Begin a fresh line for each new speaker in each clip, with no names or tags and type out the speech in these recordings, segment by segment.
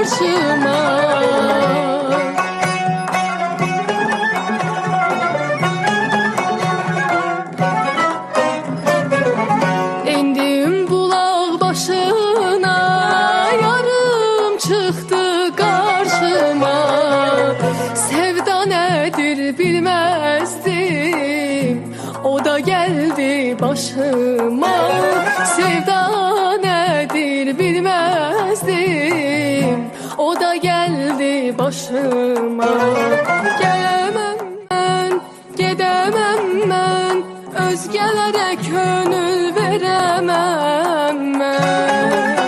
karşıma. İndim bulaq başına, yarım çıktı karşıma. Sevda nedir bilmezdim, o da geldi başıma. Sevda nedir bilmezdim, o da geldi başıma. Gelemem ben, gedemem ben, özgelere könül veremem ben.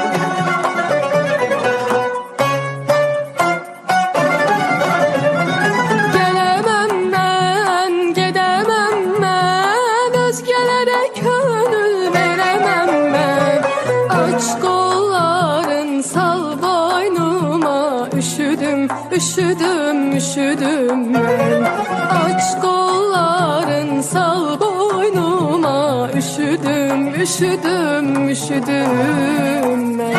Gelemem ben, gedemem ben, özgelere könül veremem ben. Aç kolların, sal boynuma, üşüdüm, üşüdüm, üşüdüm ben. Aç kolların, sal boynuma, üşüdüm, üşüdüm, üşüdüm ben.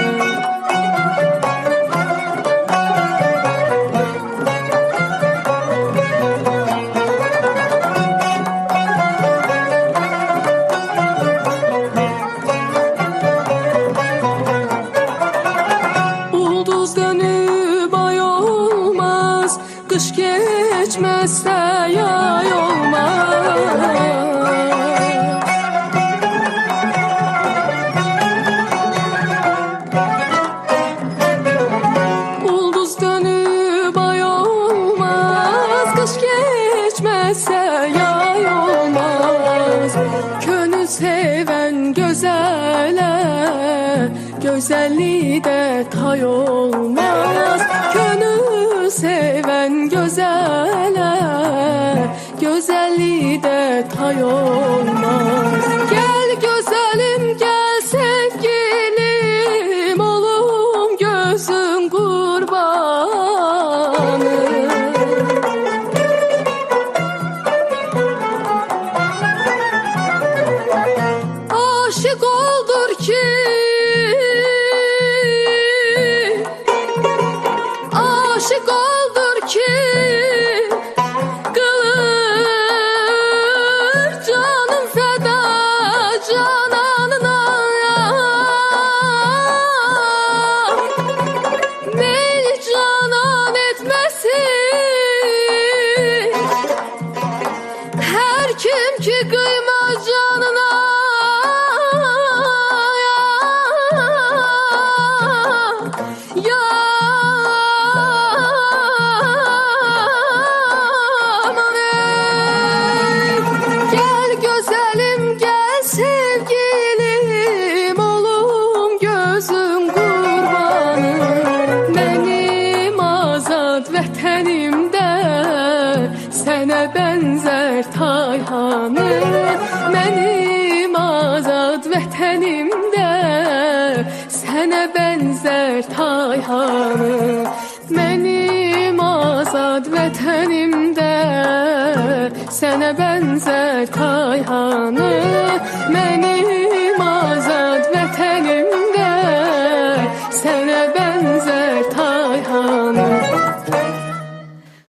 Ulduz dönüp ay olmaz, kış geçmezse yay olmaz. Ulduz dönüp ay olmaz, kış geçmezse yay olmaz. Gönül seven gözele, güzelliği de tay olmaz. Gönül seven gözele, güzelliği de tay olmaz. Gel güzelim, gel sevgilim, olum gözün kurbanı. Aşık oldur ki, aşık oldur ki, kılır canım feda cananına. Beni canan etmesin her kim ki kıymaz canına. Gel güzelim, gel sevgilim, olum gözüm kurbanı. Benim azad vətənimdə sənə bənzər Tayhanı. Benim azad vətənimdə sənə bənzər Tayhanı. Benim azad vətənimdə sənə bənzər Tayhanı. Benim azad vətənimdə sənə bənzər Tayhanı.